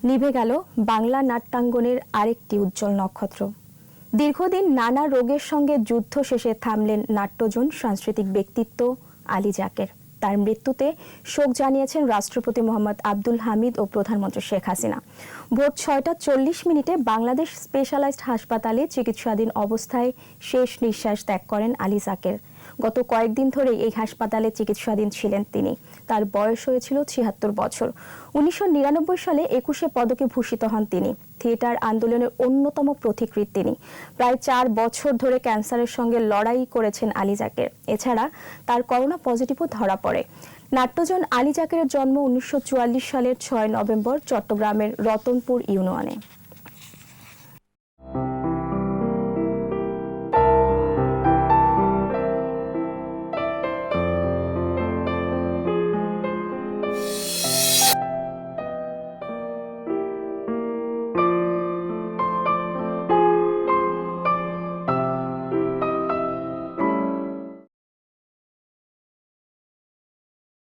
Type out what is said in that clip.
নিভে গেল বাংলা নাট্যাঙ্গনের আরেকটি উজ্জ্বল নক্ষত্র। দীর্ঘদিন নানা রোগের সঙ্গে যুদ্ধ শেষে থামলেন নাট্যজন সাংস্কৃতিক ব্যক্তিত্ব আলী যাকের। তার মৃত্যুতে শোক জানিয়েছেন রাষ্ট্রপতি মোহাম্মদ আব্দুল হামিদ ও প্রধানমন্ত্রী শেখ হাসিনা। ভোর 6টা 40 বাংলাদেশ স্পেশালাইজড হাসপাতালে চিকিৎসাধীন অবস্থায় শেষ নিঃশ্বাস ত্যাগ করেন আলী যাকের। গত কয়েকদিন ধরে এই হাসপাতালে চিকিৎসাধীন ছিলেন তিনি। তার বয়স হয়েছিল ৭৬ বছর। ১৯৯৯ সালে ২১শে পদকে ভূষিত হন তিনি। থিয়েটার আন্দোলনের অন্যতম পথিকৃৎ তিনি। প্রায় ৪ বছর ধরে ক্যান্সারের সঙ্গে লড়াই করেছেন আলী যাকের। এছাড়া তার করোনা পজিটিভও ধরা পড়ে। নাট্যজন আলী যাকের জন্ম ১৯৪৪ সালের ৬ নভেম্বর চট্টগ্রামের রতনপুর ইউনিয়নে।